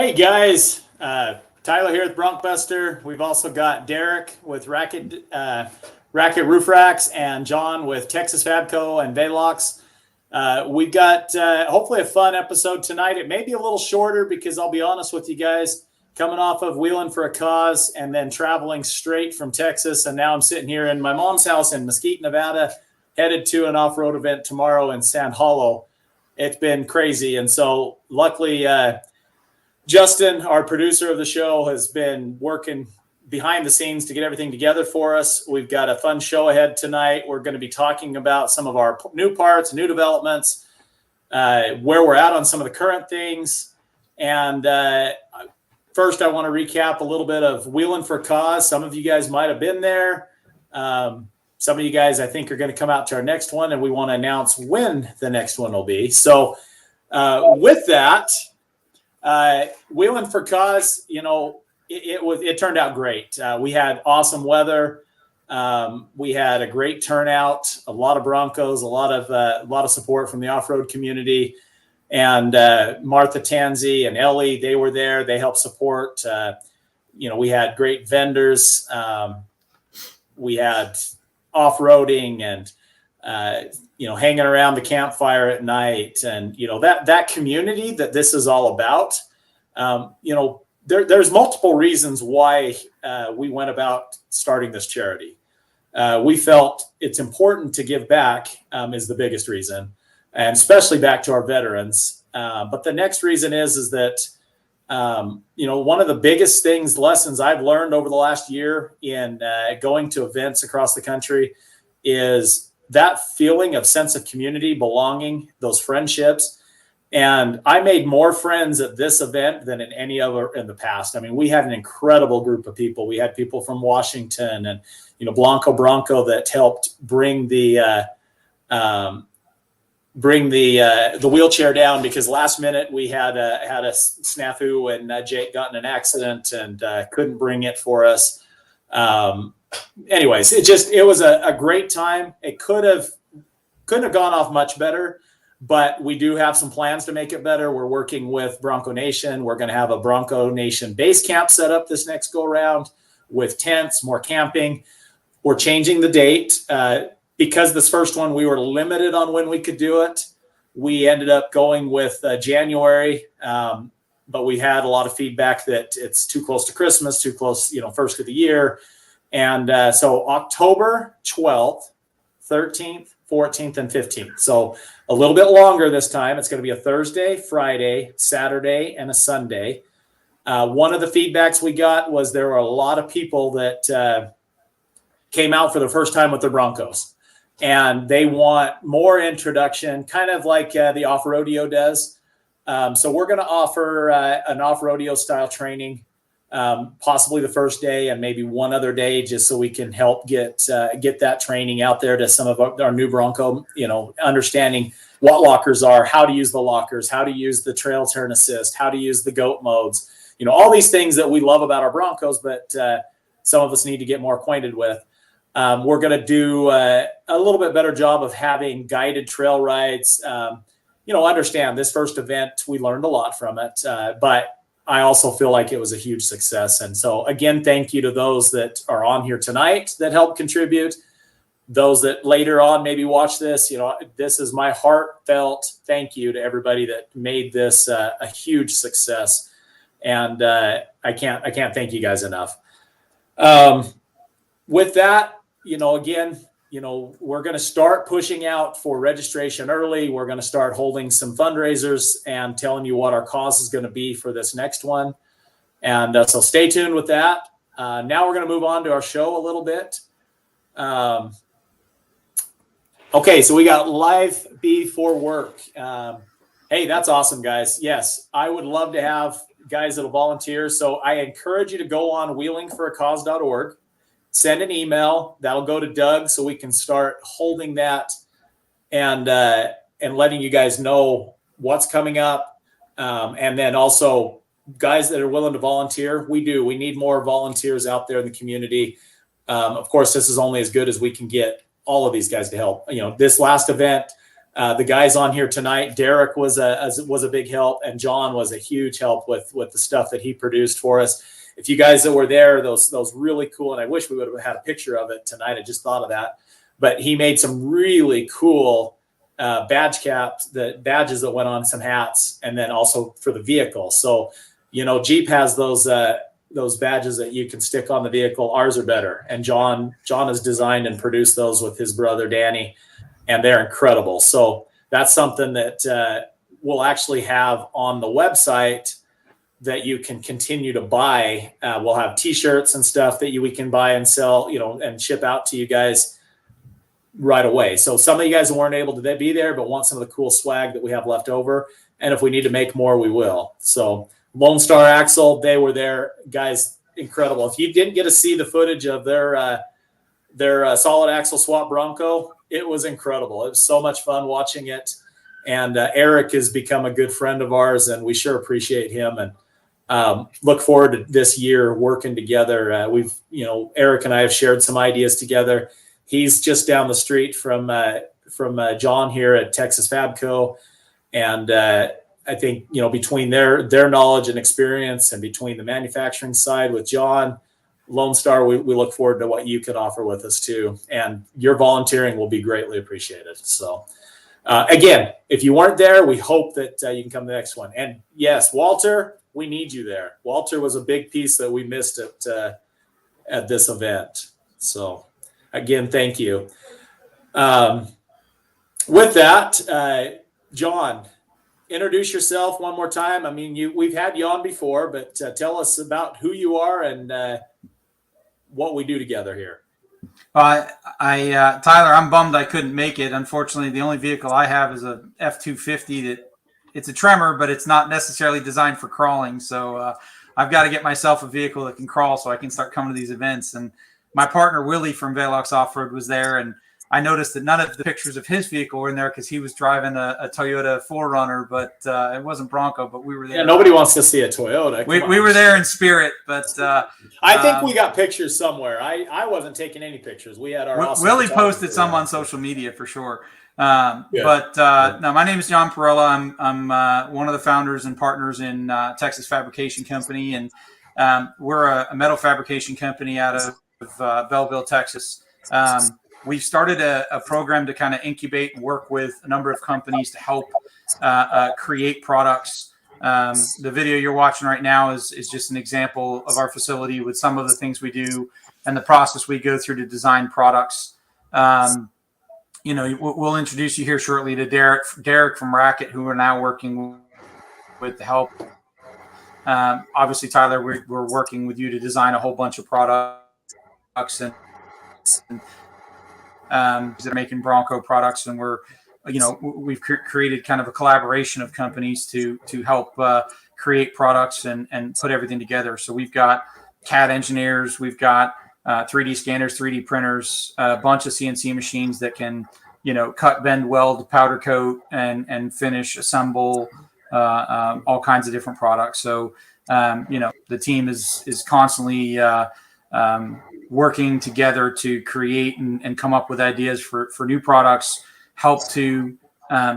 Hey guys, Tyler here with BroncBuster. We've also got Derek with Raket Roof Racks and John with TX FabCo and Velox. We've got hopefully a fun episode tonight. It may be a little shorter because I'll be honest with you guys, coming off of Wheeling for a Cause and then traveling straight from Texas. And now I'm sitting here in my mom's house in Mesquite, Nevada, headed to an off-road event tomorrow in Sand Hollow. It's been crazy. And so luckily, Justin, our producer of the show, has been working behind the scenes to get everything together for us. We've got a fun show ahead tonight. We're going to be talking about some of our new parts, new developments, where we're at on some of the current things. And first, I want to recap a little bit of Wheeling for Cause. Some of you guys might have been there. Some of you guys, I think, are going to come out to our next one, and we want to announce when the next one will be. So with that, Wheeling for Cause, it turned out great. We had awesome weather. We had a great turnout, a lot of Broncos, a lot of support from the off-road community, and Martha Tanzi and Ellie, they were there. They helped support. We had great vendors. We had off-roading and hanging around the campfire at night, and that community that this is all about. There's multiple reasons why we went about starting this charity. We felt it's important to give back, is the biggest reason, and especially back to our veterans. But the next reason is that one of the biggest lessons I've learned over the last year in going to events across the country is that feeling of sense of community, belonging, those friendships. And I made more friends at this event than in any other in the past. I mean, we had an incredible group of people. We had people from Washington and, Bronco that helped bring the wheelchair down, because last minute we had a snafu and Jake got in an accident and couldn't bring it for us. Anyways, it was a great time. It couldn't have gone off much better, but we do have some plans to make it better. We're working with Bronco Nation. We're going to have a Bronco Nation base camp set up this next go round with tents, more camping. We're changing the date because this first one, we were limited on when we could do it. We ended up going with January, but we had a lot of feedback that it's too close to Christmas, too close, first of the year. And so October 12th, 13th, 14th, and 15th. So a little bit longer this time. It's going to be a Thursday, Friday, Saturday, and a Sunday. One of the feedbacks we got was there were a lot of people that came out for the first time with their Broncos. And they want more introduction, kind of like the off-rodeo does. So we're going to offer an off-rodeo style training, possibly the first day and maybe one other day, just so we can help get that training out there to some of our new Bronco, understanding what lockers are, how to use the lockers, how to use the trail turn assist, how to use the goat modes, all these things that we love about our Broncos, but some of us need to get more acquainted with. We're going to do a little bit better job of having guided trail rides. Understand this first event, we learned a lot from it, but I also feel like it was a huge success. And so again, thank you to those that are on here tonight that helped contribute. Those that later on maybe watch this, this is my heartfelt thank you to everybody that made this a huge success. And I can't thank you guys enough. With that, again, we're going to start pushing out for registration early. We're going to start holding some fundraisers and telling you what our cause is going to be for this next one. And so stay tuned with that. Now we're going to move on to our show a little bit. Okay, so we got live before work. Hey, that's awesome, guys. Yes, I would love to have guys that'll volunteer. So I encourage you to go on wheelingforacause.org. Send an email. That'll go to Doug so we can start holding that and letting you guys know what's coming up. And then also guys that are willing to volunteer. We need more volunteers out there in the community. Of course, this is only as good as we can get all of these guys to help. This last event, The guys on here tonight, Derek was a big help, and John was a huge help with the stuff that he produced for us. If you guys that were there, those really cool, and I wish we would have had a picture of it tonight. I just thought of that, but he made some really cool badge caps, the badges that went on some hats, and then also for the vehicle. So, Jeep has those badges that you can stick on the vehicle. Ours are better, and John has designed and produced those with his brother Danny, and they're incredible. So that's something that we'll actually have on the website that you can continue to buy. We'll have T-shirts and stuff that we can buy and sell, and ship out to you guys right away. So some of you guys weren't able to be there, but want some of the cool swag that we have left over. And if we need to make more, we will. So Lone Star Axle, they were there, guys, incredible. If you didn't get to see the footage of their solid axle swap Bronco, it was incredible. It was so much fun watching it. And Eric has become a good friend of ours, and we sure appreciate him. And look forward to this year working together. Eric and I have shared some ideas together. He's just down the street from John here at TX FabCo, and I think between their knowledge and experience, and between the manufacturing side with John, Lone Star, we look forward to what you can offer with us too, and your volunteering will be greatly appreciated. So. Again, if you weren't there, we hope that you can come to the next one. And yes, Walter, we need you there. Walter was a big piece that we missed at this event. So again, thank you. With that, John, introduce yourself one more time. I mean, we've had you on before, but tell us about who you are and what we do together here. Tyler, I'm bummed I couldn't make it. Unfortunately, the only vehicle I have is a F-250 that it's a Tremor, but it's not necessarily designed for crawling. So I've got to get myself a vehicle that can crawl so I can start coming to these events. And my partner, Willie from Velox Offroad, was there. And I noticed that none of the pictures of his vehicle were in there because he was driving a Toyota 4Runner, but it wasn't Bronco, but we were there. Yeah, nobody wants to see a Toyota. We were there in spirit, but I think we got pictures somewhere. I wasn't taking any pictures. We had our awesome Willie posted some on social media for sure. No, my name is John Perella. I'm one of the founders and partners in Texas Fabrication Company, and we're a metal fabrication company out of Belleville, Texas. We've started a program to kind of incubate and work with a number of companies to help create products. The video you're watching right now is just an example of our facility with some of the things we do and the process we go through to design products. We'll introduce you here shortly to Derek from Raket, who we're now working with to help. Obviously, Tyler, we're working with you to design a whole bunch of products and they're making Bronco products, and we've created kind of a collaboration of companies to help create products and put everything together. So we've got CAD engineers, we've got 3D scanners, 3D printers, a bunch of CNC machines that can, cut, bend, weld, powder coat, and finish, assemble all kinds of different products. So, the team is constantly working together to create and come up with ideas for new products, help to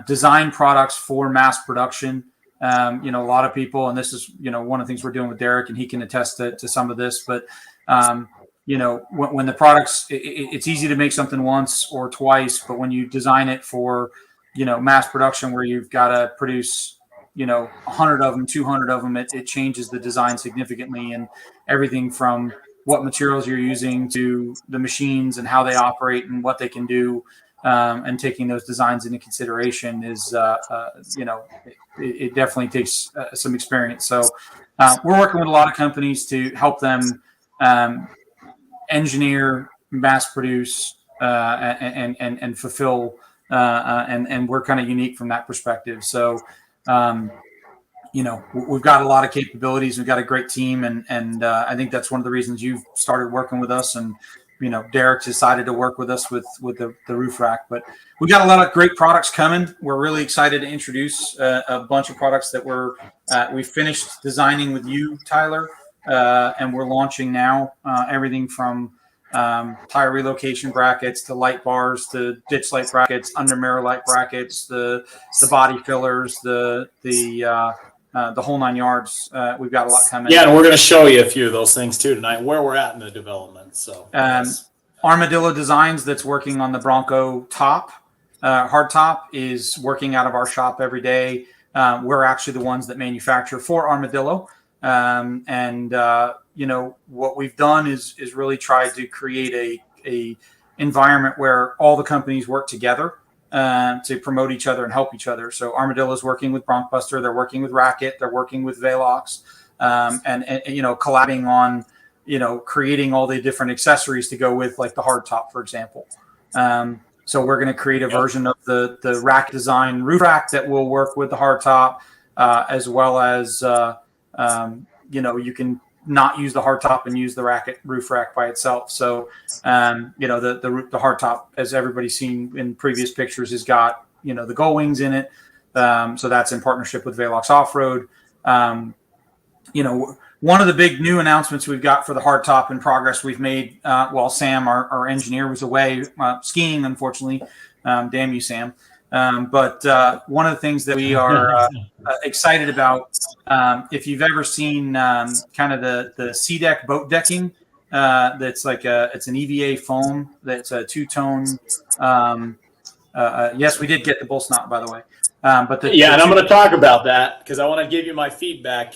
design products for mass production. A lot of people, and this is, one of the things we're doing with Derek, and he can attest to some of this, but, when the products, it's easy to make something once or twice, but when you design it for, mass production where you've got to produce, 100 of them, 200 of them, it changes the design significantly, and everything from what materials you're using to the machines and how they operate and what they can do, and taking those designs into consideration is, it definitely takes some experience. So we're working with a lot of companies to help them engineer, mass produce, and fulfill, and we're kind of unique from that perspective. So, we've got a lot of capabilities. We've got a great team, and I think that's one of the reasons you've started working with us. And Derek decided to work with us with the roof rack. But we got a lot of great products coming. We're really excited to introduce a bunch of products that we finished designing with you, Tyler, and we're launching now. Everything from tire relocation brackets, to light bars, to ditch light brackets, under mirror light brackets, the body fillers, the whole 9 yards. We've got a lot coming. Yeah, and we're going to show you a few of those things too tonight, where we're at in the development. So yes. Armadillo Designs, that's working on the Bronco top, hard top, is working out of our shop every day. We're actually the ones that manufacture for Armadillo. What we've done is really tried to create a environment where all the companies work together to promote each other and help each other. So Armadillo is working with BroncBuster, they're working with Raket, they're working with Velox, and collabing on creating all the different accessories to go with, like the hardtop, for example. So we're going to create a version of the rack design roof rack that will work with the hardtop, as well as you can not use the hardtop and use the Raket roof rack by itself. So the hardtop, as everybody's seen in previous pictures, has got the gull wings in it. So that's in partnership with Velox Offroad. One of the big new announcements we've got for the hardtop and progress we've made while Sam, our engineer, was away skiing, unfortunately. Damn you, Sam. But one of the things that we are excited about, if you've ever seen kind of the C-deck boat decking, that's like it's an EVA foam that's a two-tone. Yes, we did get the bull snot, by the way. And I'm going to talk about that because I want to give you my feedback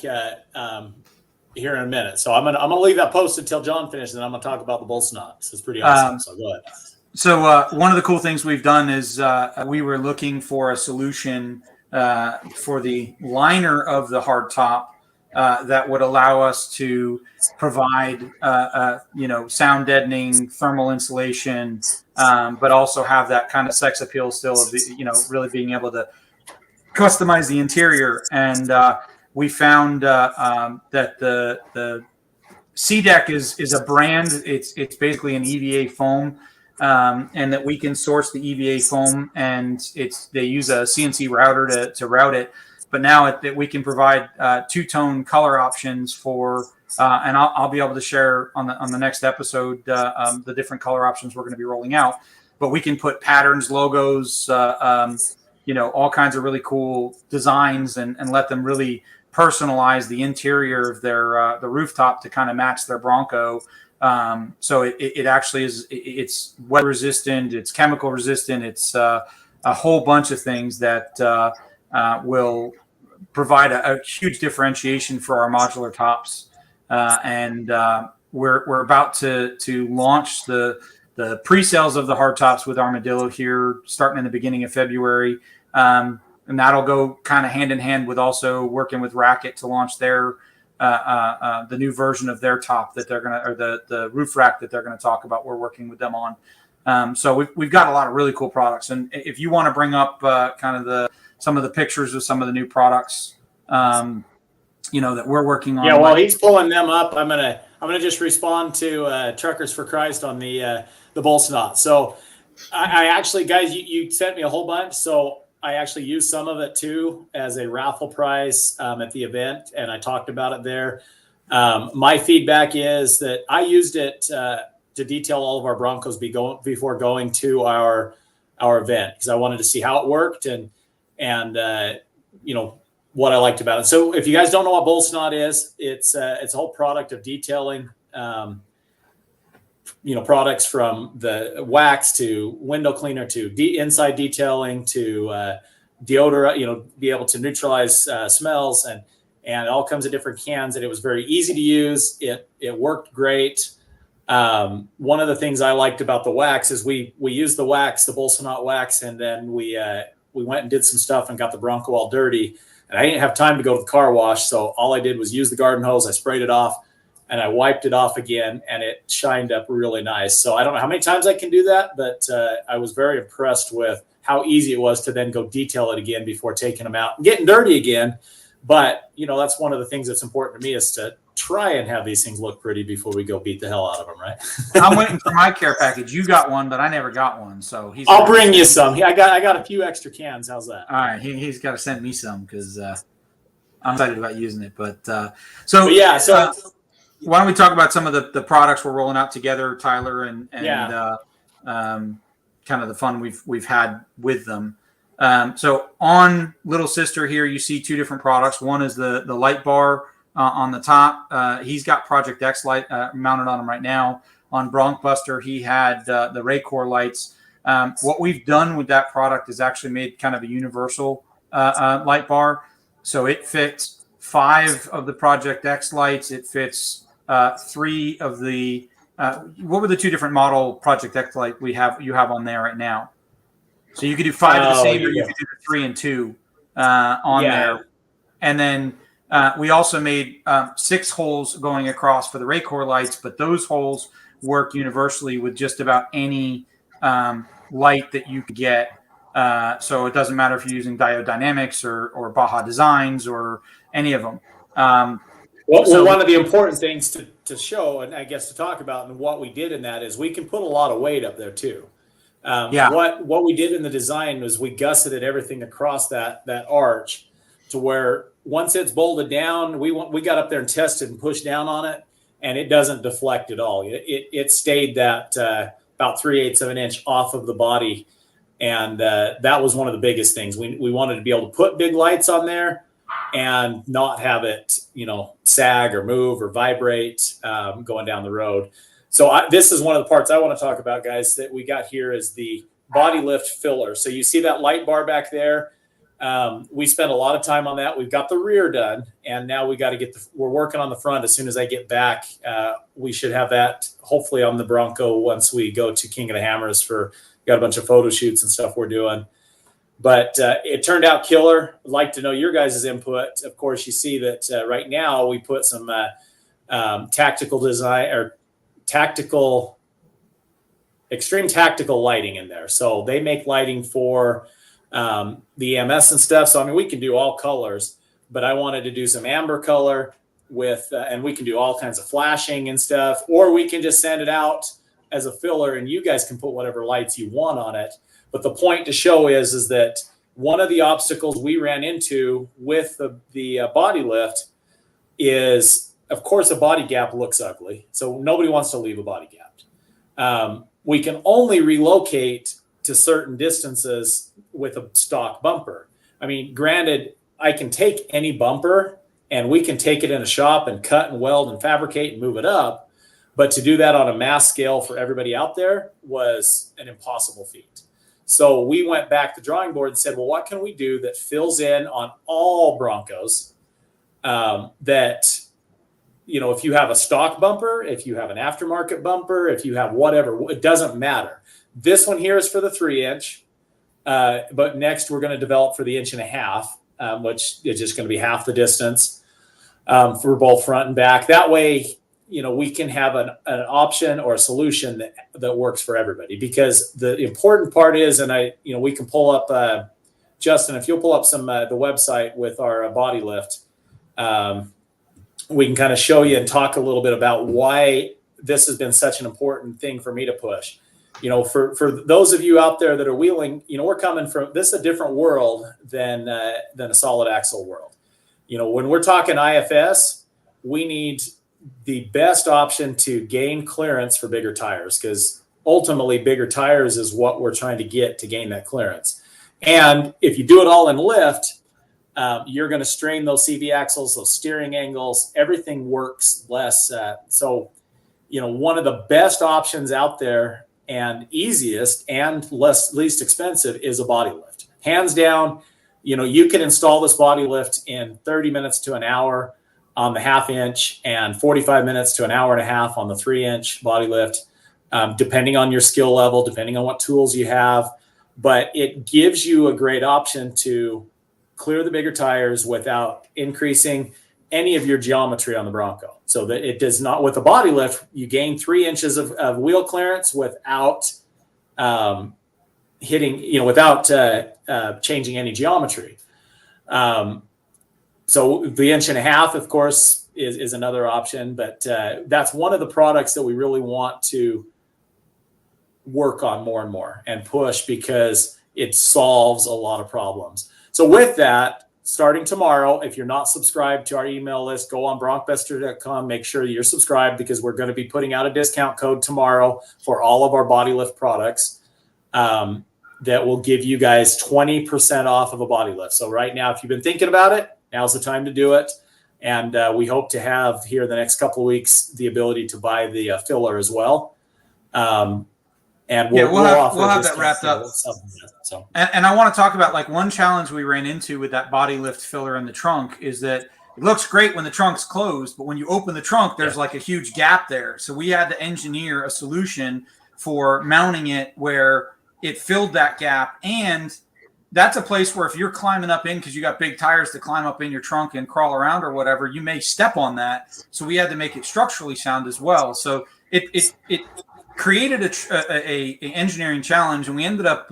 here in a minute. So I'm gonna leave that posted until John finishes, and I'm gonna talk about the bull snot. This is pretty awesome. So go ahead. So one of the cool things we've done is we were looking for a solution for the liner of the hardtop that would allow us to provide sound deadening, thermal insulation, but also have that kind of sex appeal still of really being able to customize the interior. And we found that the C-deck is a brand. It's basically an EVA foam, and that we can source the EVA foam, and they use a CNC router to route it. But now we can provide two-tone color options for, and I'll be able to share on the next episode the different color options we're going to be rolling out. But we can put patterns, logos, all kinds of really cool designs, and let them really personalize the interior of their the rooftop to kind of match their Bronco. So it actually is. It's weather resistant. It's chemical resistant. It's a whole bunch of things that will provide a huge differentiation for our modular tops. And we're about to launch the pre-sales of the hardtops with Armadillo here, starting in the beginning of February. And that'll go kind of hand in hand with also working with Raket to launch their the new version of their top that they're gonna, or the roof rack that they're gonna talk about. We're working with them on. So we've got a lot of really cool products. And if you want to bring up kind of some of the pictures of some of the new products, that we're working on. Yeah, well, he's pulling them up. I'm gonna just respond to Truckers for Christ on the bull snot. So I actually, guys, you sent me a whole bunch. So I actually used some of it too as a raffle prize at the event, and I talked about it there. My feedback is that I used it to detail all of our Broncos before going to our event, because I wanted to see how it worked and what I liked about it. So if you guys don't know what bull snot is, it's a whole product of detailing. Products from the wax to window cleaner to inside detailing to deodorant, be able to neutralize smells, and it all comes in different cans, and it was very easy to use. It worked great. One of the things I liked about the wax is we used the wax, the bull snot wax, and then we went and did some stuff and got the Bronco all dirty, and I didn't have time to go to the car wash, so all I did was use the garden hose. I sprayed it off, and I wiped it off again, and it shined up really nice. So I don't know how many times I can do that, but I was very impressed with how easy it was to then go detail it again before taking them out and getting dirty again. But, that's one of the things that's important to me, is to try and have these things look pretty before we go beat the hell out of them, right? I'm waiting for my care package. You got one, but I never got one. So I'll bring you some. I got a few extra cans. How's that? All right. He's got to send me some, because I'm excited about using it. But why don't we talk about some of the products we're rolling out together, Tyler, and kind of the fun we've had with them. So on Little Sister here, you see two different products. One is the light bar on the top. He's got Project X light mounted on him right now. On BroncBuster, he had the Raket lights. What we've done with that product is actually made kind of a universal light bar. So it fits 5 of the Project X lights. It fits 3 of the what were the 2 different model Project X light you have on there right now? So you could do 5 of the same, or you could do the 3 and 2 on there. And then we also made 6 holes going across for the Raket lights, but those holes work universally with just about any light that you could get. So it doesn't matter if you're using Diode Dynamics or Baja Designs or any of them. Well, one of the important things to show, and I guess to talk about, and what we did in that is we can put a lot of weight up there too. What we did in the design was we gusseted everything across that arch to where once it's bolted down, we got up there and tested and pushed down on it, and it doesn't deflect at all. It stayed that about 3/8 of an inch off of the body, and that was one of the biggest things. We wanted to be able to put big lights on there and not have it, sag or move or vibrate going down the road. So this is one of the parts I want to talk about, guys, that we got here is the body lift filler. So you see that light bar back there. We spent a lot of time on that. We've got the rear done, and now we got to we're working on the front. As soon as I get back, we should have that hopefully on the Bronco once we go to King of the Hammers got a bunch of photo shoots and stuff we're doing. But it turned out killer. I'd like to know your guys' input. Of course, you see that right now we put some tactical design or extreme tactical lighting in there. So they make lighting for the EMS and stuff. So, I mean, we can do all colors, but I wanted to do some amber color and we can do all kinds of flashing and stuff, or we can just send it out as a filler and you guys can put whatever lights you want on it. But the point to show is that one of the obstacles we ran into with the body lift is, of course, a body gap looks ugly. So nobody wants to leave a body gap. We can only relocate to certain distances with a stock bumper. I mean, granted, I can take any bumper and we can take it in a shop and cut and weld and fabricate and move it up. But to do that on a mass scale for everybody out there was an impossible feat. So we went back to the drawing board and said, well, what can we do that fills in on all Broncos that, if you have a stock bumper, if you have an aftermarket bumper, if you have whatever, it doesn't matter. This one here is for the 3-inch, but next we're going to develop for the 1.5 inch, which is just going to be half the distance for both front and back. That way, we can have an option or a solution that works for everybody, because the important part is, and we can pull up, Justin, if you'll pull up some, the website with our body lift, we can kind of show you and talk a little bit about why this has been such an important thing for me to push. For those of you out there that are wheeling, we're coming from, this is a different world than a solid axle world. When we're talking IFS, we need the best option to gain clearance for bigger tires, because ultimately bigger tires is what we're trying to get to gain that clearance. And if you do it all in lift, you're going to strain those CV axles, those steering angles, everything works less. So, one of the best options out there and easiest and least expensive is a body lift. Hands down, you can install this body lift in 30 minutes to an hour on the 1/2 inch and 45 minutes to an hour and a half on the 3-inch body lift, depending on your skill level, depending on what tools you have. But it gives you a great option to clear the bigger tires without increasing any of your geometry on the Bronco. So that it does not, with a body lift, you gain 3 inches of wheel clearance without without changing any geometry. So the 1.5 inch, of course, is another option, but that's one of the products that we really want to work on more and more and push, because it solves a lot of problems. So with that, starting tomorrow, if you're not subscribed to our email list, go on BroncBuster.com. Make sure you're subscribed, because we're going to be putting out a discount code tomorrow for all of our body lift products that will give you guys 20% off of a body lift. So right now, if you've been thinking about it, now's the time to do it. And we hope to have here the next couple of weeks the ability to buy the filler as well. And we'll have that wrapped up. So. And I want to talk about, like, one challenge we ran into with that body lift filler in the trunk is that it looks great when the trunk's closed, but when you open the trunk, there's like a huge gap there. So we had to engineer a solution for mounting it where it filled that gap. And that's a place where if you're climbing up in, because you got big tires to climb up in your trunk and crawl around or whatever, you may step on that. So we had to make it structurally sound as well. So it created a engineering challenge, and we ended up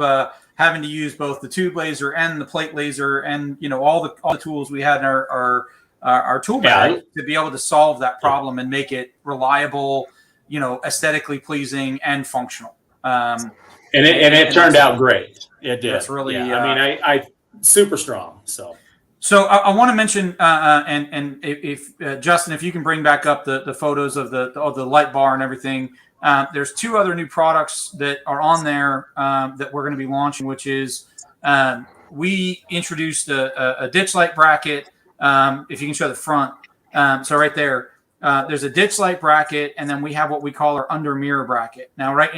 having to use both the tube laser and the plate laser, and all the tools we had in our tool bag to be able to solve that problem and make it reliable, aesthetically pleasing and functional. And it turned out great. It did. That's really. I super strong. So I want to mention, and if Justin, if you can bring back up the photos of the light bar and everything. There's two other new products that are on there that we're going to be launching, which is we introduced a ditch light bracket. If you can show the front. So right there, there's a ditch light bracket, and then we have what we call our under mirror bracket. Now, right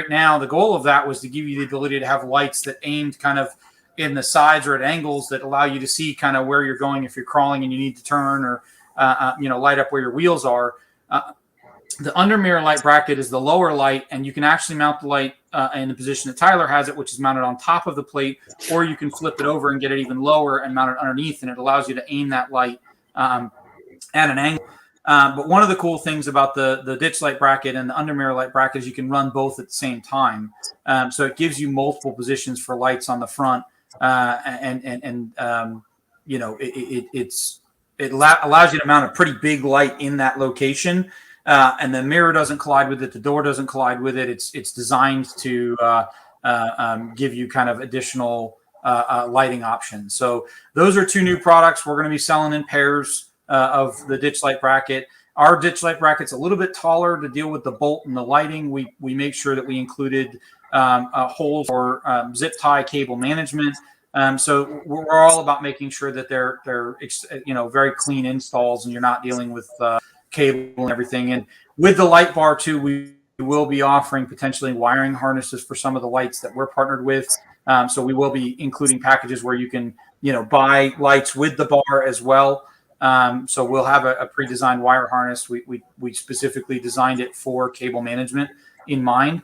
now, the goal of that was to give you the ability to have lights that aimed kind of in the sides or at angles that allow you to see kind of where you're going if you're crawling and you need to turn, or light up where your wheels are. The under mirror light bracket is the lower light, and you can actually mount the light in the position that Tyler has it, which is mounted on top of the plate, or you can flip it over and get it even lower and mount it underneath, and it allows you to aim that light at an angle. But one of the cool things about the ditch light bracket and the under mirror light bracket is you can run both at the same time. So it gives you multiple positions for lights on the front, it allows you to mount a pretty big light in that location. And the mirror doesn't collide with it. The door doesn't collide with it. It's designed to give you kind of additional lighting options. So those are two new products we're going to be selling in pairs of the ditch light bracket. Our ditch light bracket's a little bit taller to deal with the bolt and the lighting. We make sure that we included holes for zip tie cable management. So we're all about making sure that they're very clean installs, and you're not dealing with cable and everything. And with the light bar too, we will be offering potentially wiring harnesses for some of the lights that we're partnered with. So we will be including packages where you can, buy lights with the bar as well. So we'll have a pre-designed wire harness. We specifically designed it for cable management in mind.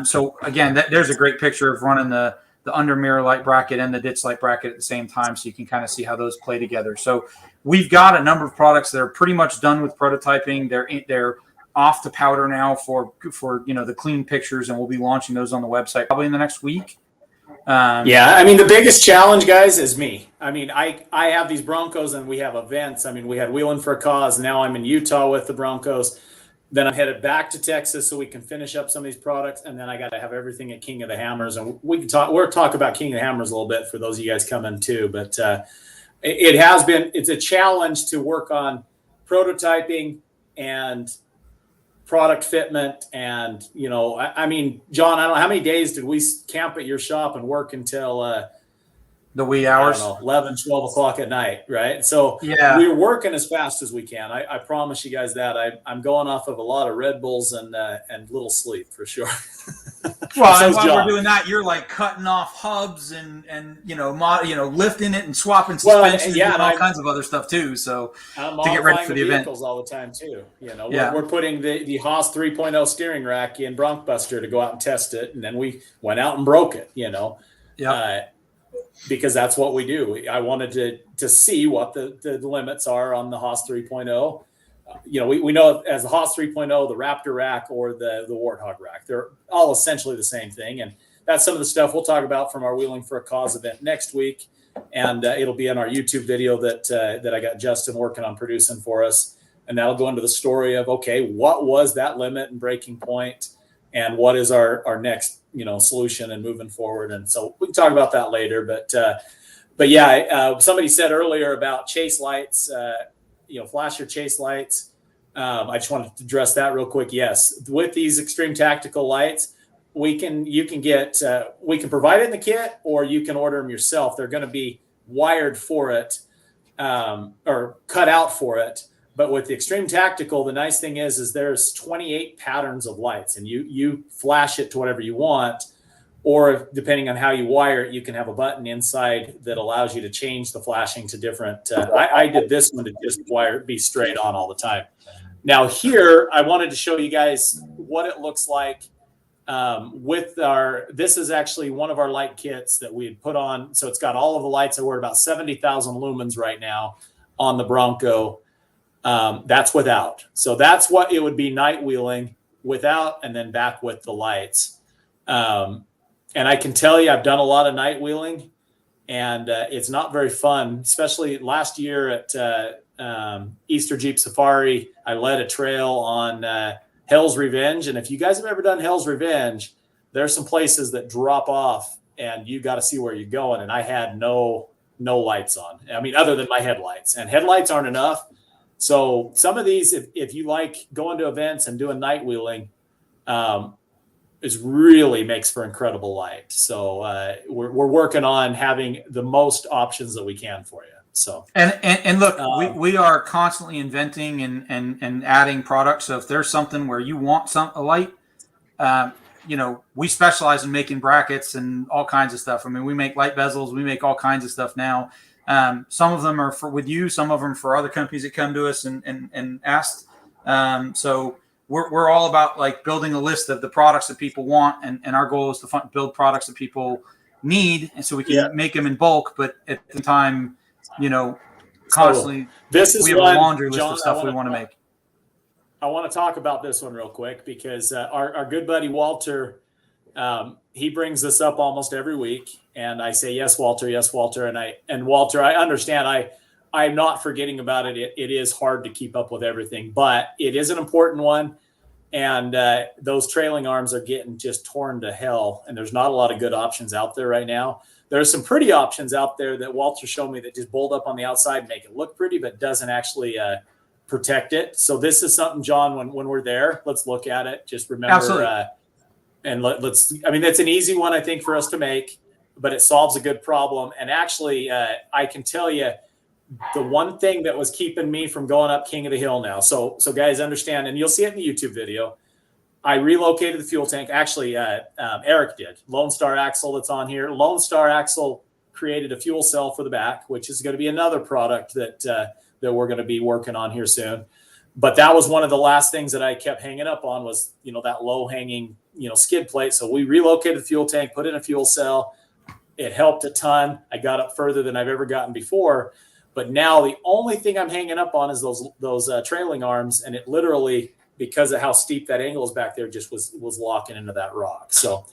So again, there's a great picture of running the under mirror light bracket and the ditch light bracket at the same time, so you can kind of see how those play together. So we've got a number of products that are pretty much done with prototyping. They're off to powder now for the clean pictures, and we'll be launching those on the website probably in the next week. The biggest challenge, guys, is me. I have these Broncos, and we have events. We had Wheeling for a Cause. Now I'm in Utah with the Broncos. Then I'm headed back to Texas so we can finish up some of these products, and then I got to have everything at King of the Hammers, and we'll talk about King of the Hammers a little bit for those of you guys coming too. But it's a challenge to work on prototyping and product fitment, and John, I don't know how many days did we camp at your shop and work until the wee hours, 11, 12 o'clock at night, right? So yeah, we're working as fast as we can. I promise you guys that. I'm going off of a lot of Red Bulls and little sleep for sure. Well, and while we're doing that, you're like cutting off hubs and lifting it and swapping suspensions and all kinds of other stuff too. So I'm to get ready for the event all the time too. We're putting the Haas 3.0 steering rack in BroncBuster to go out and test it, and then we went out and broke it. Because that's what we do. I wanted to see what the limits are on the Haas 3.0. We know as the Haas 3.0, the Raptor rack or the Warthog rack, they're all essentially the same thing. And that's some of the stuff we'll talk about from our Wheeling for a Cause event next week. And it'll be in our YouTube video that I got Justin working on producing for us. And that'll go into the story of, okay, what was that limit and breaking point, and what is our next solution and moving forward. And so we can talk about that later. But but yeah, somebody said earlier about chase lights, flasher chase lights. I just wanted to address that real quick. Yes, with these extreme tactical lights, we can provide it in the kit, or you can order them yourself. They're going to be wired for it, or cut out for it. But with the extreme tactical, the nice thing is there's 28 patterns of lights, and you flash it to whatever you want, or depending on how you wire it, you can have a button inside that allows you to change the flashing to different. I did this one to just be straight on all the time. Now here, I wanted to show you guys what it looks like with this is actually one of our light kits that we had put on. So it's got all of the lights that were about 70,000 lumens right now on the Bronco. That's without. So that's what it would be night wheeling without, and then back with the lights. And I can tell you, I've done a lot of night wheeling, and it's not very fun, especially last year at Easter Jeep Safari. I led a trail on Hell's Revenge. And if you guys have ever done Hell's Revenge, there's some places that drop off and you got to see where you're going. And I had no lights on. I mean, other than my headlights, and headlights aren't enough. So some of these, if you like going to events and doing night wheeling, it really makes for incredible light. So we're working on having the most options that we can for you. So and look, we are constantly inventing and adding products. So if there's something where you want a light, we specialize in making brackets and all kinds of stuff. I mean, we make light bezels, we make all kinds of stuff now. Some of them are with you, some of them for other companies that come to us and ask. So we're all about like building a list of the products that people want, and our goal is to build products that people need, and so we can make them in bulk. But at the time, constantly, we have a laundry list of stuff we want to make. I want to talk about this one real quick because our good buddy Walter, he brings this up almost every week, and I say, yes, Walter, and Walter, I understand. I'm not forgetting about it. It is hard to keep up with everything, but it is an important one. And those trailing arms are getting just torn to hell. And there's not a lot of good options out there right now. There's some pretty options out there that Walter showed me that just bolt up on the outside and make it look pretty, but doesn't actually protect it. So this is something, John, when we're there, let's look at it. Just remember, and that's an easy one, I think, for us to make, but it solves a good problem. And actually, I can tell you, the one thing that was keeping me from going up King of the Hill now. So guys understand, and you'll see it in the YouTube video. I relocated the fuel tank. Actually, Eric did. Lone Star Axle that's on here. Lone Star Axle created a fuel cell for the back, which is going to be another product that we're going to be working on here soon. But that was one of the last things that I kept hanging up on was, that low hanging, skid plate. So we relocated the fuel tank, put in a fuel cell. It helped a ton. I got up further than I've ever gotten before. But now the only thing I'm hanging up on is those trailing arms, and it literally, because of how steep that angle is back there, just was locking into that rock. So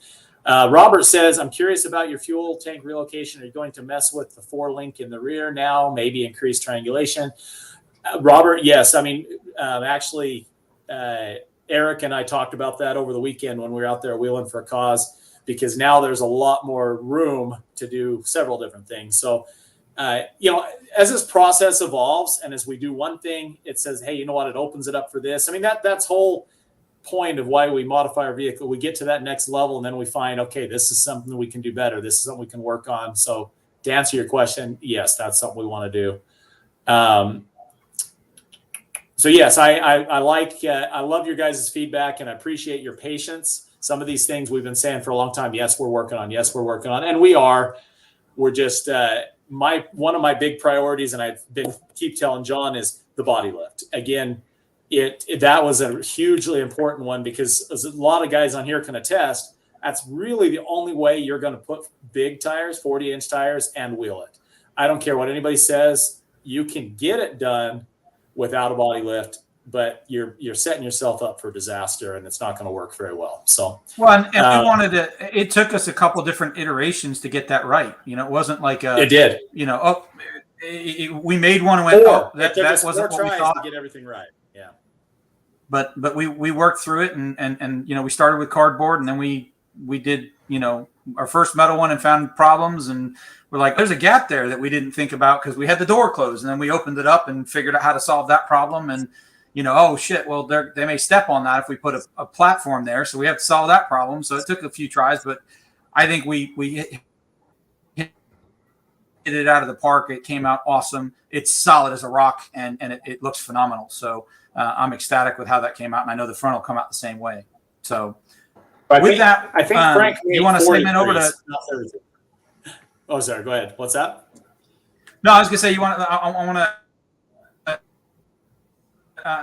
Robert says, I'm curious about your fuel tank relocation. Are you going to mess with the 4-link in the rear now, maybe increase triangulation? Robert, yes. I mean, actually, Eric and I talked about that over the weekend when we were out there wheeling for a cause, because now there's a lot more room to do several different things. So as this process evolves and as we do one thing, it says, hey, you know what? It opens it up for this. I mean, that's whole point of why we modify our vehicle. We get to that next level and then we find, okay, this is something we can do better. This is something we can work on. So to answer your question, yes, that's something we want to do. So yes, I love your guys' feedback and I appreciate your patience. Some of these things we've been saying for a long time. Yes, we're working on. Yes, we're working on. And we're just, one of my big priorities, and I've been keep telling John, is the body lift. Again, that was a hugely important one because as a lot of guys on here can attest, that's really the only way you're going to put big tires, 40-inch tires, and wheel it. I don't care what anybody says. You can get it done without a body lift, but you're setting yourself up for disaster, and it's not going to work very well. So, and we wanted to. It took us a couple different iterations to get that right. It wasn't like it did. We made one and went, that wasn't what we thought. To get everything right. Yeah. But we worked through it, and we started with cardboard, and then we we did, our first metal one and found problems, and we're like, there's a gap there that we didn't think about because we had the door closed, and then we opened it up and figured out how to solve that problem. And oh shit, well they may step on that if we put a platform there, so we have to solve that problem. So it took a few tries, but I think we hit it out of the park. It came out awesome. It's solid as a rock, and it looks phenomenal. So I'm ecstatic with how that came out, and I know the front will come out the same way. So I with think, that, I think Frank, you want to segment over to? Oh, sorry. Go ahead. What's that? No, I was gonna say I want to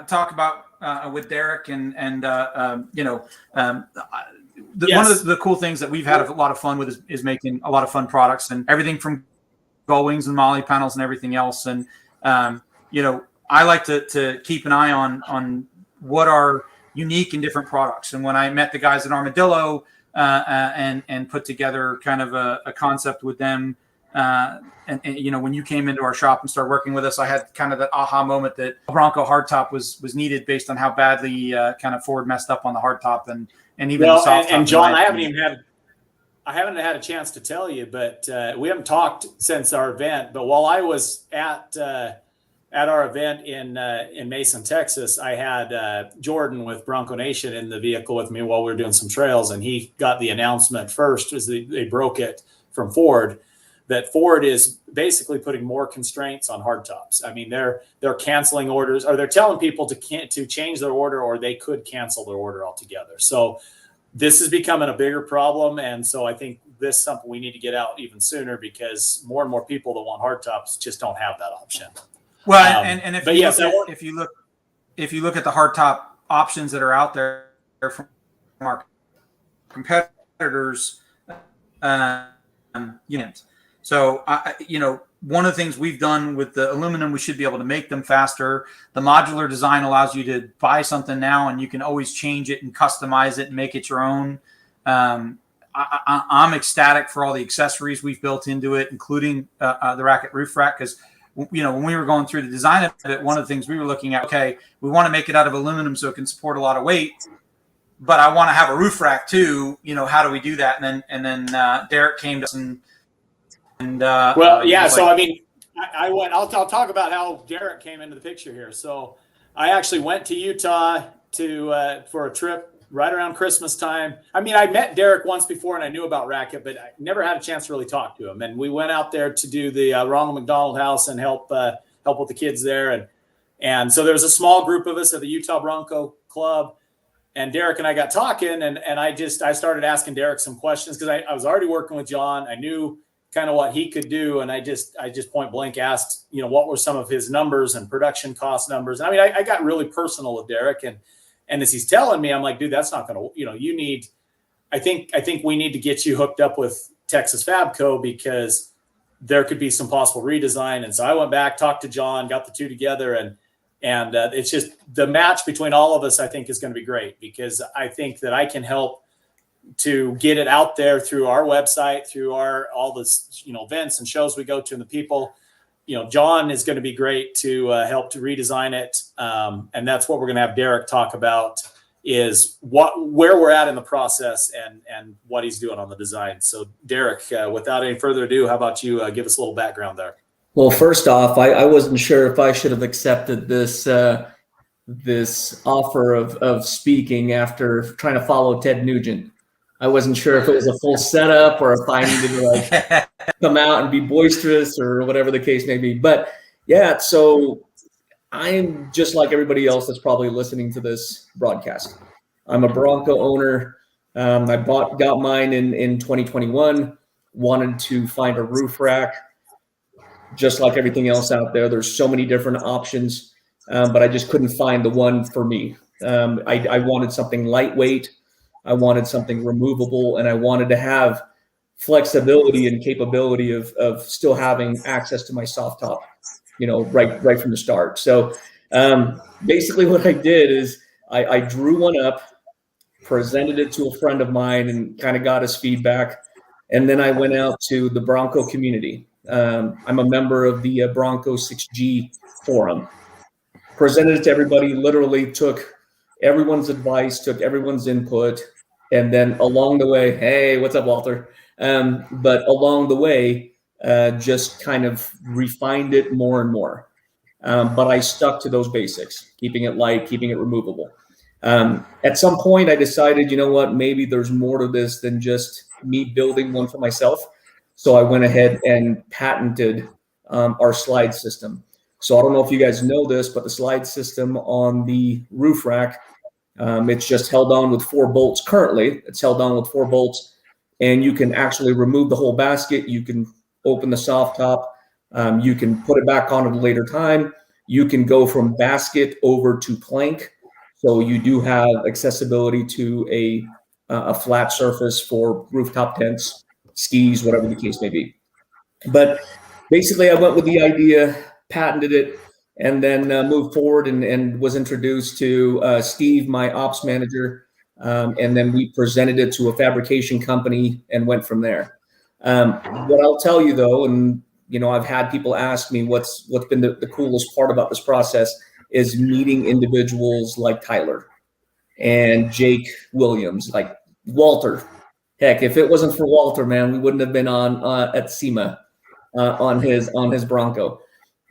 talk about with Derek and Yes. One of the cool things that we've had a lot of fun with is making a lot of fun products, and everything from gull wings and molly panels and everything else. And I like to keep an eye on what are unique and different products. And when I met the guys at Armadillo and put together kind of a concept with them, and when you came into our shop and started working with us, I had kind of that aha moment that a Bronco hardtop was needed based on how badly kind of Ford messed up on the hardtop and even the soft top. And John, I haven't had a chance to tell you, but we haven't talked since our event. But while I was at our event in Mason, Texas, I had Jordan with Bronco Nation in the vehicle with me while we were doing some trails, and he got the announcement first as they broke it from Ford that Ford is basically putting more constraints on hardtops. I mean, they're canceling orders, or they're telling people to change their order, or they could cancel their order altogether. So this is becoming a bigger problem, and so I think this is something we need to get out even sooner, because more and more people that want hardtops just don't have that option. Well, and if you look at the hardtop options that are out there from our competitors, So, one of the things we've done with the aluminum, we should be able to make them faster. The modular design allows you to buy something now and you can always change it and customize it and make it your own. I'm ecstatic for all the accessories we've built into it, including the Raket roof rack. Because, when we were going through the design of it, one of the things we were looking at, okay, we want to make it out of aluminum so it can support a lot of weight, but I want to have a roof rack too. How do we do that? And then Derek came to us and so I mean, I went. I'll talk about how Derek came into the picture here. So I actually went to Utah for a trip right around Christmas time. I mean, I met Derek once before and I knew about Raket, but I never had a chance to really talk to him. And we went out there to do the Ronald McDonald House and help with the kids there. And so there was a small group of us at the Utah Bronco Club. And Derek and I got talking, and I started asking Derek some questions because I was already working with John. I knew kind of what he could do. And I just point blank asked, what were some of his numbers and production cost numbers. I mean, I got really personal with Derek, and as he's telling me, I'm like, dude, that's not going to, I think we need to get you hooked up with Texas FabCo because there could be some possible redesign. And so I went back, talked to John, got the two together, and it's just the match between all of us, I think, is going to be great because I think that I can help to get it out there through our website, through all the events and shows we go to, and the people. John is going to be great to help to redesign it, and that's what we're going to have Derek talk about is where we're at in the process and what he's doing on the design. So, Derek, without any further ado, how about you give us a little background there? Well, first off, I wasn't sure if I should have accepted this offer of speaking after trying to follow Ted Nugent. I wasn't sure if it was a full setup or if I needed to come out and be boisterous or whatever the case may be. But yeah, so I'm just like everybody else that's probably listening to this broadcast. I'm a Bronco owner. I got mine in 2021, wanted to find a roof rack. Just like everything else out there, there's so many different options, but I just couldn't find the one for me. I wanted something lightweight. I wanted something removable, and I wanted to have flexibility and capability of still having access to my soft top, right from the start. So basically what I did is I drew one up, presented it to a friend of mine and kind of got his feedback. And then I went out to the Bronco community. I'm a member of the Bronco 6G forum, presented it to everybody, literally took everyone's advice, took everyone's input, And then along the way, hey, what's up, Walter? But along the way, just kind of refined it more and more. But I stuck to those basics, keeping it light, keeping it removable. At some point, I decided, you know what, maybe there's more to this than just me building one for myself. So I went ahead and patented our slide system. So I don't know if you guys know this, but the slide system on the roof rack, it's just held on with 4 bolts. Currently, it's held on with 4 bolts, and you can actually remove the whole basket. You can open the soft top. You can put it back on at a later time. You can go from basket over to plank. So you do have accessibility to a flat surface for rooftop tents, skis, whatever the case may be. But basically, I went with the idea, patented it, and then moved forward and was introduced to Steve, my ops manager. And then we presented it to a fabrication company and went from there. What I'll tell you though, and you know, I've had people ask me what's been the coolest part about this process is meeting individuals like Tyler and Jake Williams, like Walter. Heck, if it wasn't for Walter, man, we wouldn't have been on at SEMA on his Bronco.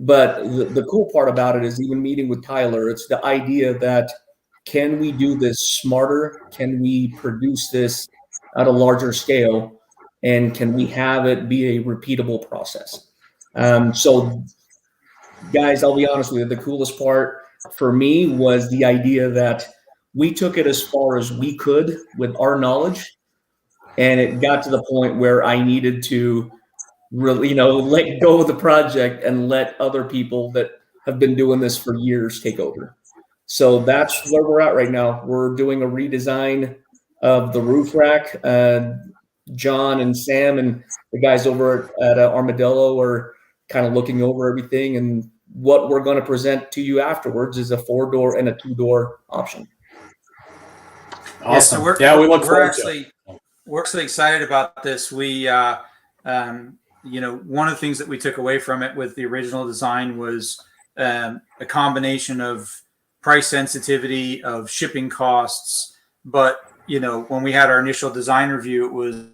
But the cool part about it is even meeting with Tyler, it's the idea that can we do this smarter? Can we produce this at a larger scale? And can we have it be a repeatable process? So guys, I'll be honest with you, the coolest part for me was the idea that we took it as far as we could with our knowledge. And it got to the point where I needed to really, let go of the project and let other people that have been doing this for years take over. So that's where we're at right now. We're doing a redesign of the roof rack. John and Sam and the guys over at Armadillo are kind of looking over everything. And what we're going to present to you afterwards is a 4-door and a 2-door option. Awesome. Yeah, so we look forward to it. We're actually excited about this. We, one of the things that we took away from it with the original design was a combination of price sensitivity, of shipping costs. But, when we had our initial design review, it was,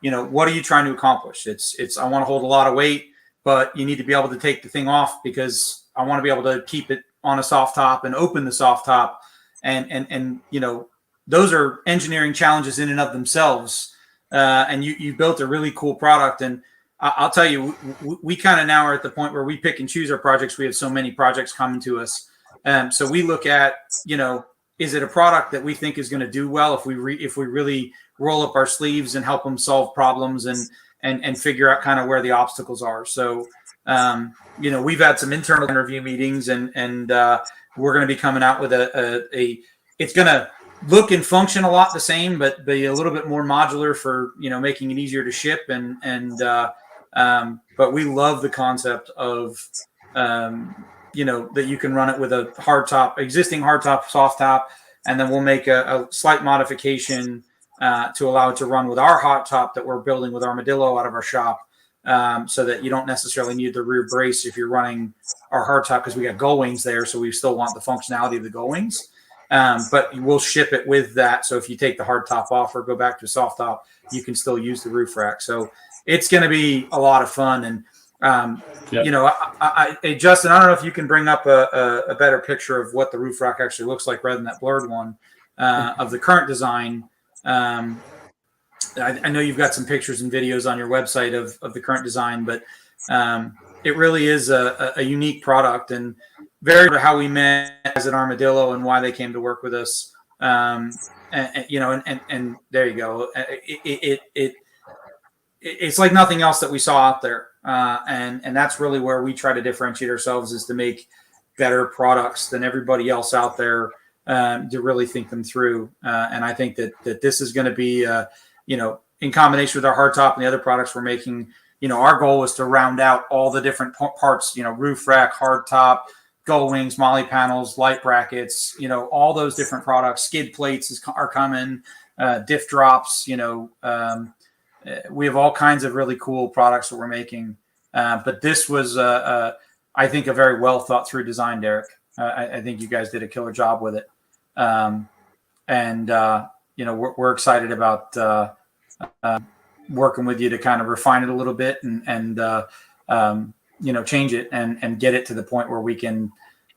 what are you trying to accomplish? It's, I want to hold a lot of weight, but you need to be able to take the thing off because I want to be able to keep it on a soft top and open the soft top. And those are engineering challenges in and of themselves. And you built a really cool product. And I'll tell you, we kind of now are at the point where we pick and choose our projects. We have so many projects coming to us. So we look at, is it a product that we think is going to do well if we really roll up our sleeves and help them solve problems and figure out kind of where the obstacles are. So, we've had some internal interview meetings and we're going to be coming out with it's going to look and function a lot the same, but be a little bit more modular for, making it easier to ship. But we love the concept of, that you can run it with a existing hardtop, soft top, and then we'll make a slight modification to allow it to run with our hot top that we're building with Armadillo out of our shop, so that you don't necessarily need the rear brace if you're running our hardtop because we got gull wings there, so we still want the functionality of the gull wings. But we'll ship it with that. So if you take the hard top off or go back to a soft top, you can still use the roof rack. So it's going to be a lot of fun. And, Justin, I don't know if you can bring up a better picture of what the roof rack actually looks like rather than that blurred one of the current design. I know you've got some pictures and videos on your website of the current design, but it really is a unique product and very how we met as an Armadillo and why they came to work with us. And there you go. It's like nothing else that we saw out there. And that's really where we try to differentiate ourselves, is to make better products than everybody else out there, to really think them through. And I think that this is going to be, in combination with our hardtop and the other products we're making, our goal was to round out all the different parts, roof rack, hardtop, gull wings, molly panels, light brackets, all those different products. Skid plates are coming, diff drops, we have all kinds of really cool products that we're making. But this was, I think, a very well thought through design, Derek. I think you guys did a killer job with it. we're excited about working with you to kind of refine it a little bit and change it and get it to the point where we can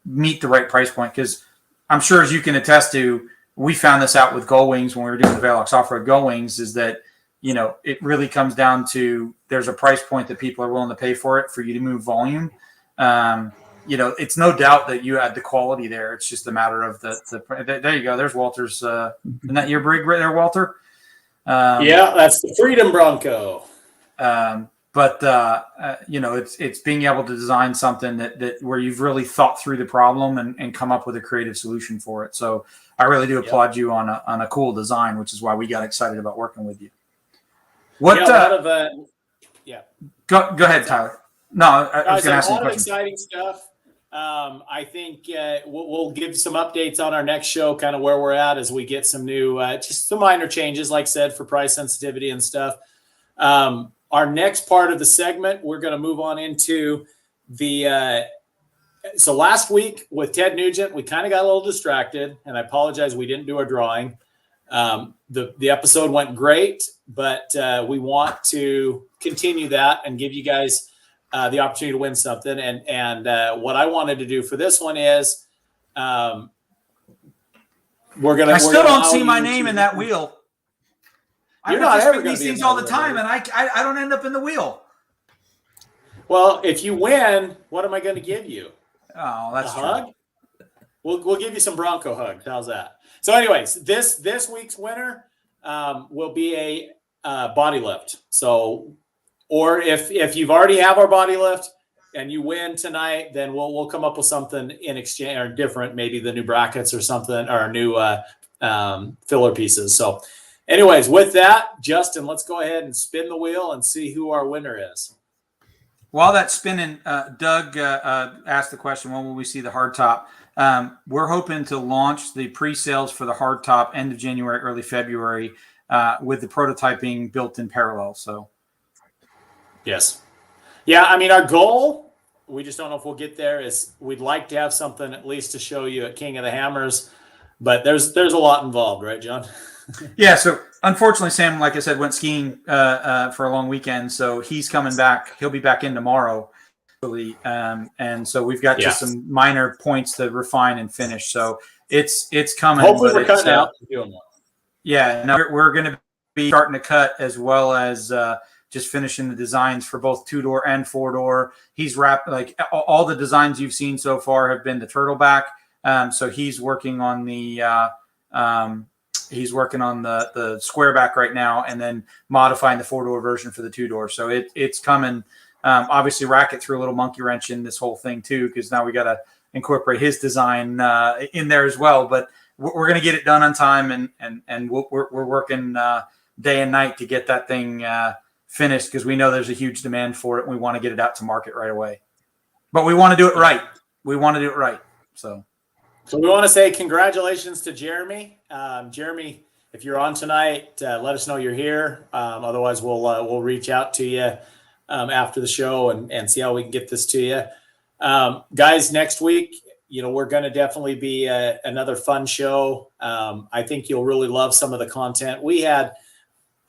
meet the right price point. Because I'm sure, as you can attest to, we found this out with Gull Wings when we were doing the Velox Offroad Gull Wings, is that, it really comes down to there's a price point that people are willing to pay for it for you to move volume. It's no doubt that you had the quality there. It's just a matter of there you go. There's Walter's. Isn't that your rig right there, Walter? Yeah, that's the Freedom Bronco. It's being able to design something that where you've really thought through the problem and come up with a creative solution for it. So I really do applaud you on a cool design, which is why we got excited about working with you. Go ahead, Tyler. No, I was going to ask you a question. Exciting stuff. I think we'll give some updates on our next show, kind of where we're at as we get some new, just some minor changes, like I said, for price sensitivity and stuff. Our next part of the segment, we're going to move on into so last week with Ted Nugent, we kind of got a little distracted, and I apologize, we didn't do our drawing. The episode went great, but we want to continue that and give you guys the opportunity to win something. And what I wanted to do for this one is I still don't see my name in that wheel. I participate in these things all the time, and I don't end up in the wheel. Well, if you win, what am I going to give you? Oh, that's a hug. We'll give you some Bronco hugs. How's that? So, anyways, this week's winner will be a body lift. So, or if you've already have our body lift and you win tonight, then we'll come up with something in exchange or different, maybe the new brackets or something, or new filler pieces. So, anyways, with that, Justin, let's go ahead and spin the wheel and see who our winner is. While that's spinning, Doug asked the question, when will we see the hardtop? We're hoping to launch the pre-sales for the hardtop end of January, early February, with the prototyping built in parallel. So, yes. Yeah, I mean, our goal, we just don't know if we'll get there, is we'd like to have something at least to show you at King of the Hammers, but there's a lot involved, right, John? Yeah, so unfortunately, Sam, like I said, went skiing for a long weekend, so he's coming back. He'll be back in tomorrow. And so we've got just some minor points to refine and finish. So it's coming. Hopefully we're cutting out. Yeah, no, we're going to be starting to cut, as well as just finishing the designs for both 2-door and 4-door. He's all the designs you've seen so far have been the turtleback. So he's working on the square back right now, and then modifying the 4-door version for the 2-door. So it's coming. Obviously, Raket threw a little monkey wrench in this whole thing too, because now we got to incorporate his design in there as well. But we're going to get it done on time, and we're working day and night to get that thing finished, because we know there's a huge demand for it, and we want to get it out to market right away. But we want to do it right. So we want to say congratulations to Jeremy. Jeremy, if you're on tonight, let us know you're here. Otherwise, we'll reach out to you after the show and see how we can get this to you. Guys, next week, we're going to definitely be another fun show. I think you'll really love some of the content. We had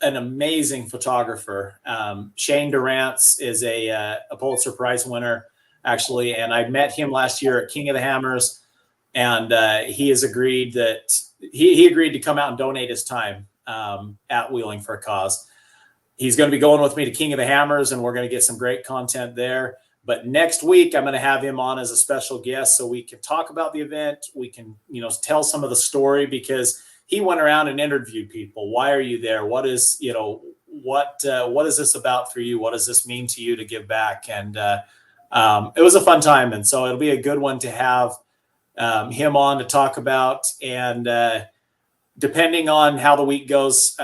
an amazing photographer. Shane Durantz is a Pulitzer Prize winner, actually, and I met him last year at King of the Hammers. And he has agreed that he agreed to come out and donate his time at Wheeling for a Cause. He's going to be going with me to King of the Hammers, and we're going to get some great content there. But next week, I'm going to have him on as a special guest so we can talk about the event. We can, tell some of the story, because he went around and interviewed people. Why are you there? What is, what is this about for you? What does this mean to you to give back? And it was a fun time. And so it'll be a good one to have him on to talk about. And depending on how the week goes,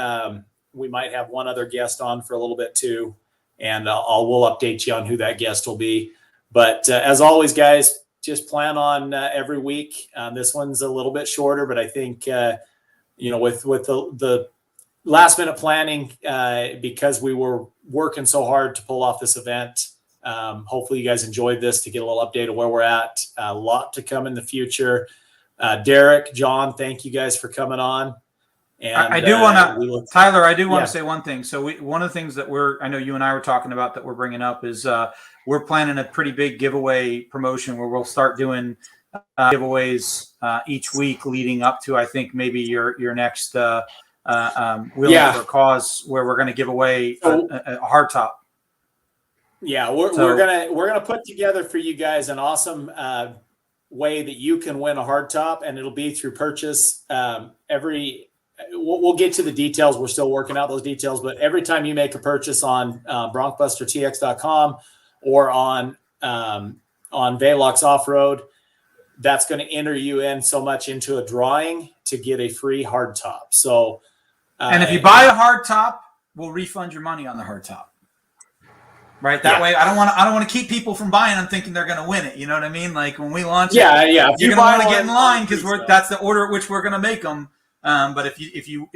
we might have one other guest on for a little bit too. And we'll update you on who that guest will be. But as always, guys, just plan on every week. This one's a little bit shorter, but I think, with the last minute planning, because we were working so hard to pull off this event, hopefully you guys enjoyed this to get a little update of where we're at. A lot to come in the future. Derek, John, thank you guys for coming on. And I do want to, Tyler, I do want Yeah. to say one thing. So one of the things that I know you and I were talking about that we're bringing up is we're planning a pretty big giveaway promotion where we'll start doing giveaways each week leading up to, I think, maybe your next Wheeling for a Cause, where we're going to give away a hardtop. Yeah, we're gonna put together for you guys an awesome way that you can win a hardtop, and it'll be through purchase. We'll get to the details. We're still working out those details, but every time you make a purchase on BroncBusterTX.com or on Velox Offroad, that's going to enter you in so much into a drawing to get a free hardtop. So, and if you buy a hardtop, we'll refund your money on the hardtop. Right. That way, I don't want to keep people from buying them thinking they're going to win it. You know what I mean? Like when we launch it, you're going to want to get in line because that's the order at which we're going to make them. But if you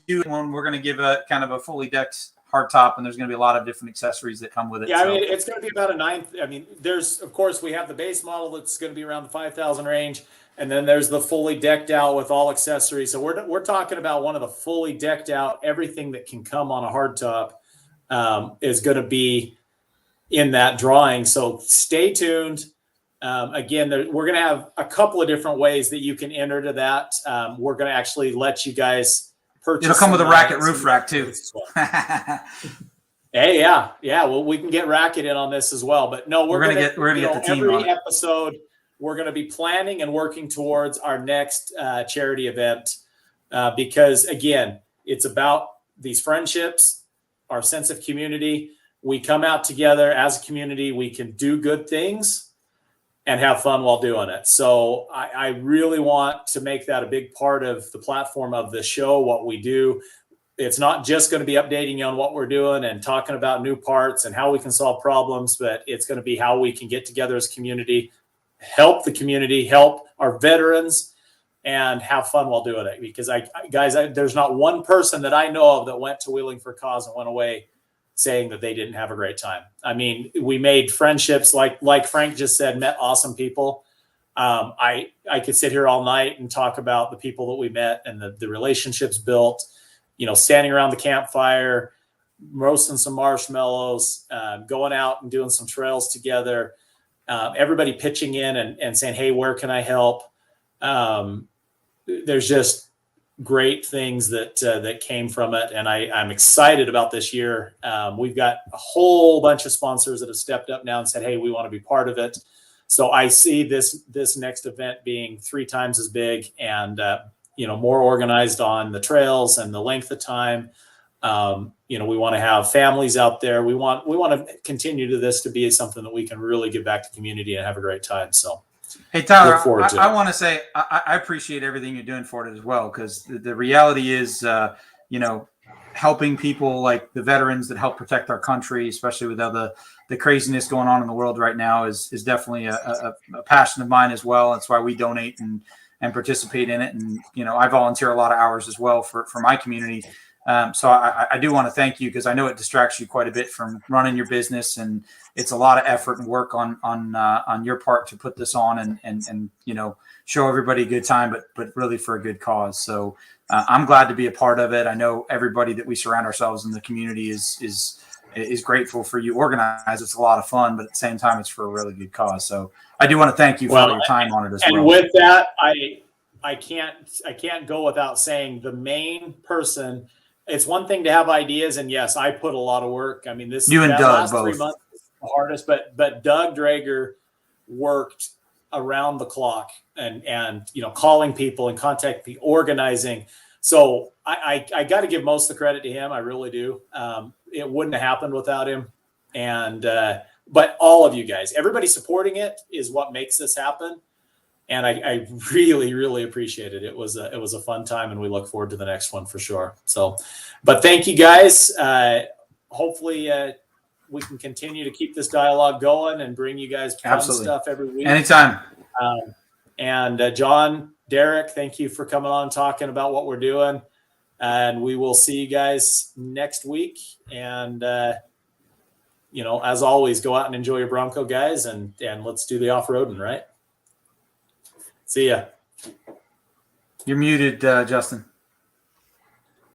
do one, we're going to give a kind of a fully decked hardtop, and there's going to be a lot of different accessories that come with it. Yeah, I mean, it's going to be about a ninth. I mean, of course, we have the base model that's going to be around the 5,000 range, and then there's the fully decked out with all accessories. So we're talking about one of the fully decked out, everything that can come on a hardtop is going to be in that drawing. So stay tuned. Again, we're going to have a couple of different ways that you can enter to that. We're going to actually let you guys purchase. It'll come with a Raket roof rack too. Hey, yeah. Well, we can get Raket in on this as well. But no, we're going to get the team on every episode. We're going to be planning and working towards our next charity event because, again, it's about these friendships, our sense of community. We come out together as a community. We can do good things and have fun while doing it. So I really want to make that a big part of the platform of the show, what we do. It's not just going to be updating you on what we're doing and talking about new parts and how we can solve problems, but it's going to be how we can get together as a community, help the community, help our veterans, and have fun while doing it. Because there's not one person that I know of that went to Wheeling for a Cause and went away saying that they didn't have a great time. I mean, we made friendships, like Frank just said, met awesome people. I could sit here all night and talk about the people that we met and the relationships built, standing around the campfire, roasting some marshmallows, going out and doing some trails together, everybody pitching in and saying, hey, where can I help? There's just great things that came from it. And I'm excited about this year. We've got a whole bunch of sponsors that have stepped up now and said, hey, we want to be part of it. So I see this next event being 3 times as big and, more organized on the trails and the length of time. We want to have families out there. We want to continue this to be something that we can really give back to the community and have a great time. So, hey, Tyler, I want to say I appreciate everything you're doing for it as well, because the reality is, helping people like the veterans that help protect our country, especially with all the craziness going on in the world right now, is definitely a passion of mine as well. That's why we donate and participate in it. And, I volunteer a lot of hours as well for my community. So I do want to thank you, because I know it distracts you quite a bit from running your business, and it's a lot of effort and work on your part to put this on and show everybody a good time, but really for a good cause. So I'm glad to be a part of it. I know everybody that we surround ourselves in the community is grateful for you organize. It's a lot of fun, but at the same time, it's for a really good cause. So I do want to thank you for your time on it as well. And with that, I can't go without saying the main person. It's one thing to have ideas, and yes, I put a lot of work. I mean, you and Doug last both. 3 months was the hardest, but Doug Drager worked around the clock and calling people and contacting, organizing. So I got to give most of the credit to him. I really do. It wouldn't have happened without him. And but all of you guys, everybody supporting it is what makes this happen. And I really, really appreciate it. It was a fun time, and we look forward to the next one for sure. So, but thank you guys. Hopefully we can continue to keep this dialogue going and bring you guys fun stuff every week. Anytime. And John, Derek, thank you for coming on and talking about what we're doing. And we will see you guys next week. And, as always, go out and enjoy your Bronco, guys, and let's do the off-roading, right? See ya. You're muted, Justin.